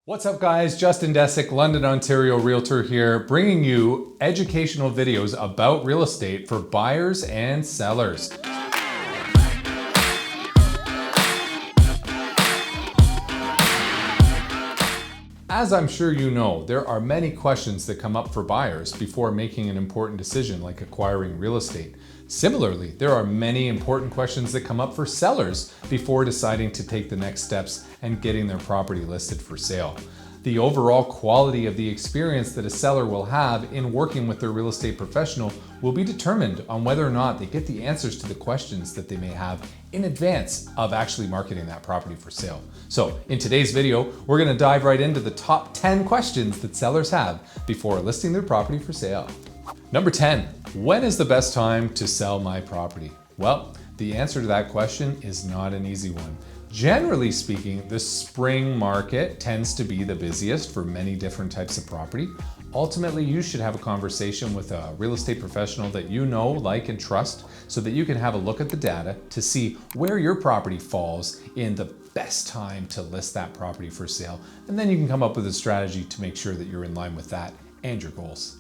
What's up guys, Justin Deseck, London, Ontario Realtor here, bringing you educational videos about real estate for buyers and sellers. As I'm sure you know, there are many questions that come up for buyers before making an important decision like acquiring real estate. Similarly, there are many important questions that come up for sellers before deciding to take the next steps and getting their property listed for sale. The overall quality of the experience that a seller will have in working with their real estate professional will be determined on whether or not they get the answers to the questions that they may have in advance of actually marketing that property for sale. So in today's video, we're going to dive right into the top 10 questions that sellers have before listing their property for sale. Number 10, when is the best time to sell my property? Well, the answer to that question is not an easy one. Generally speaking, the spring market tends to be the busiest for many different types of property. Ultimately, you should have a conversation with a real estate professional that you know, like, and trust so that you can have a look at the data to see where your property falls in the best time to list that property for sale. And then you can come up with a strategy to make sure that you're in line with that and your goals.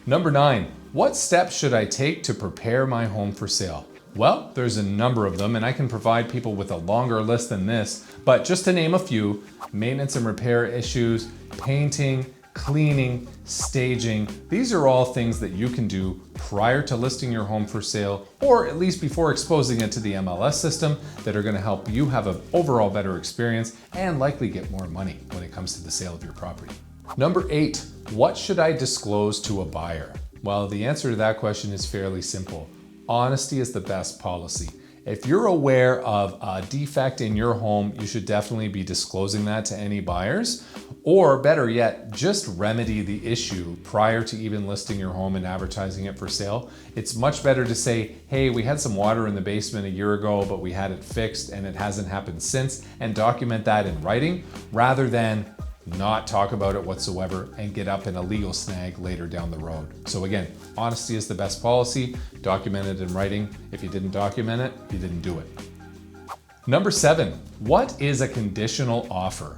Number 9, what steps should I take to prepare my home for sale? Well, there's a number of them, and I can provide people with a longer list than this, but just to name a few: maintenance and repair issues, painting, cleaning, staging. These are all things that you can do prior to listing your home for sale, or at least before exposing it to the MLS system, that are going to help you have an overall better experience and likely get more money when it comes to the sale of your property. Number 8, what should I disclose to a buyer? Well, the answer to that question is fairly simple. Honesty is the best policy. If you're aware of a defect in your home, you should definitely be disclosing that to any buyers, or better yet, just remedy the issue prior to even listing your home and advertising it for sale. It's much better to say, hey, we had some water in the basement a year ago, but we had it fixed and it hasn't happened since, and document that in writing, rather than not talk about it whatsoever and get up in a legal snag later down the road. So again, honesty is the best policy. Document it in writing. If you didn't document it, you didn't do it. Number 7, what is a conditional offer?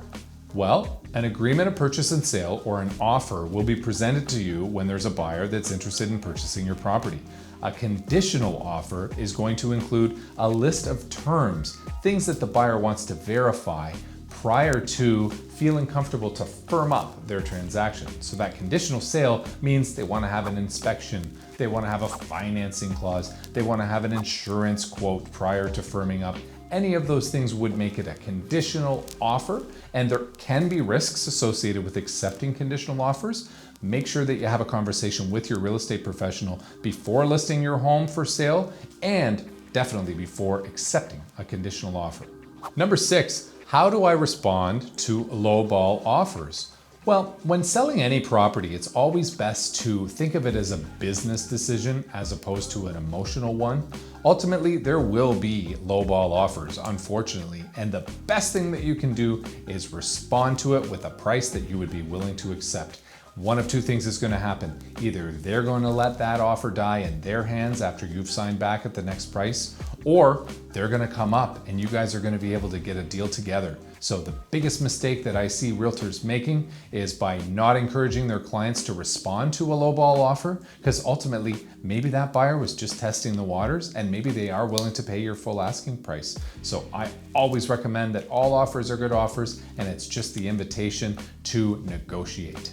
Well, an agreement of purchase and sale or an offer will be presented to you when there's a buyer that's interested in purchasing your property. A conditional offer is going to include a list of terms, things that the buyer wants to verify prior to feeling comfortable to firm up their transaction. So that conditional sale means they want to have an inspection, they want to have a financing clause, they want to have an insurance quote prior to firming up. Any of those things would make it a conditional offer, and there can be risks associated with accepting conditional offers. Make sure that you have a conversation with your real estate professional before listing your home for sale, and definitely before accepting a conditional offer. Number 6, how do I respond to lowball offers? Well, when selling any property, it's always best to think of it as a business decision as opposed to an emotional one. Ultimately, there will be lowball offers, unfortunately, and the best thing that you can do is respond to it with a price that you would be willing to accept. One of two things is going to happen. Either they're going to let that offer die in their hands after you've signed back at the next price, or they're going to come up and you guys are going to be able to get a deal together. So the biggest mistake that I see realtors making is by not encouraging their clients to respond to a lowball offer, because ultimately maybe that buyer was just testing the waters and maybe they are willing to pay your full asking price. So I always recommend that all offers are good offers, and it's just the invitation to negotiate.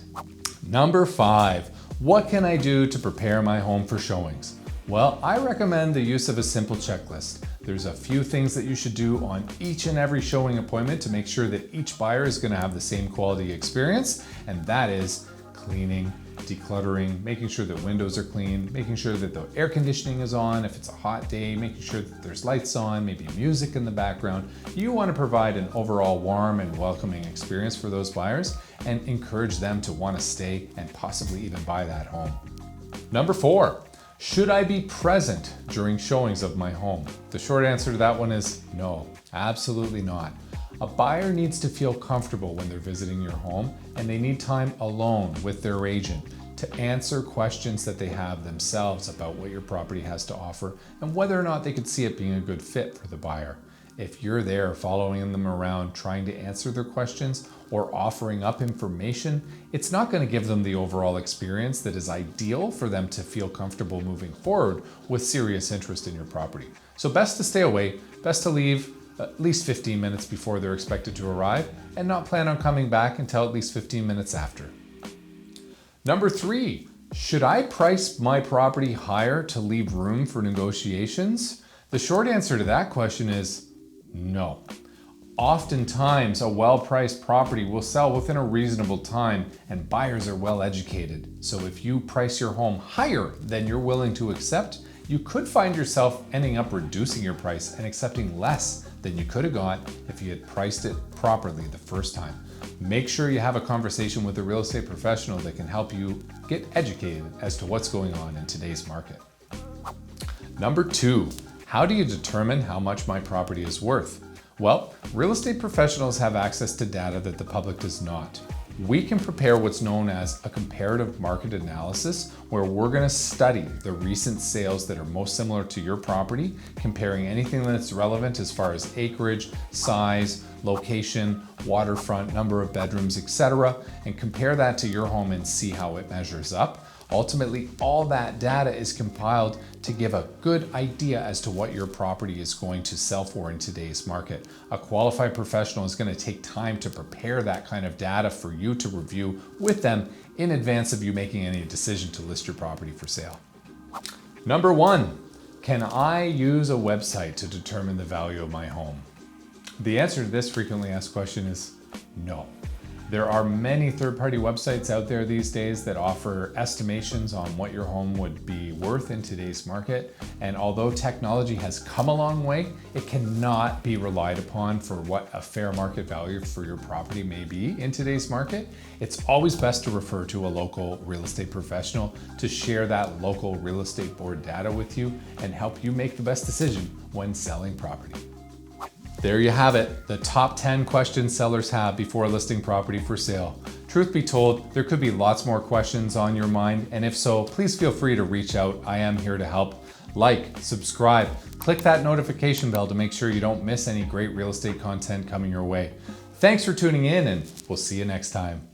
Number 5, what can I do to prepare my home for showings? Well, I recommend the use of a simple checklist. There's a few things that you should do on each and every showing appointment to make sure that each buyer is going to have the same quality experience, and that is cleaning, decluttering, making sure that windows are clean, making sure that the air conditioning is on if it's a hot day, making sure that there's lights on, maybe music in the background. You want to provide an overall warm and welcoming experience for those buyers and encourage them to want to stay and possibly even buy that home. Number 4, should I be present during showings of my home? The short answer to that one is no, absolutely not. A buyer needs to feel comfortable when they're visiting your home, and they need time alone with their agent to answer questions that they have themselves about what your property has to offer and whether or not they could see it being a good fit for the buyer. If you're there following them around trying to answer their questions, or offering up information, it's not going to give them the overall experience that is ideal for them to feel comfortable moving forward with serious interest in your property. So best to stay away, best to leave at least 15 minutes before they're expected to arrive and not plan on coming back until at least 15 minutes after. Number 3, should I price my property higher to leave room for negotiations? The short answer to that question is no. Oftentimes, a well-priced property will sell within a reasonable time and buyers are well educated. So if you price your home higher than you're willing to accept, you could find yourself ending up reducing your price and accepting less than you could have got if you had priced it properly the first time. Make sure you have a conversation with a real estate professional that can help you get educated as to what's going on in today's market. Number 2, how do you determine how much my property is worth? Well, real estate professionals have access to data that the public does not. We can prepare what's known as a comparative market analysis, where we're going to study the recent sales that are most similar to your property, comparing anything that's relevant as far as acreage, size, location, waterfront, number of bedrooms, etc., and compare that to your home and see how it measures up. Ultimately, all that data is compiled to give a good idea as to what your property is going to sell for in today's market. A qualified professional is going to take time to prepare that kind of data for you to review with them in advance of you making any decision to list your property for sale. Number 1, can I use a website to determine the value of my home? The answer to this frequently asked question is no. There are many third-party websites out there these days that offer estimations on what your home would be worth in today's market. And although technology has come a long way, it cannot be relied upon for what a fair market value for your property may be in today's market. It's always best to refer to a local real estate professional to share that local real estate board data with you and help you make the best decision when selling property. There you have it, the top 10 questions sellers have before listing property for sale. Truth be told, there could be lots more questions on your mind, and if so, please feel free to reach out. I am here to help. Like, subscribe, click that notification bell to make sure you don't miss any great real estate content coming your way. Thanks for tuning in, and we'll see you next time.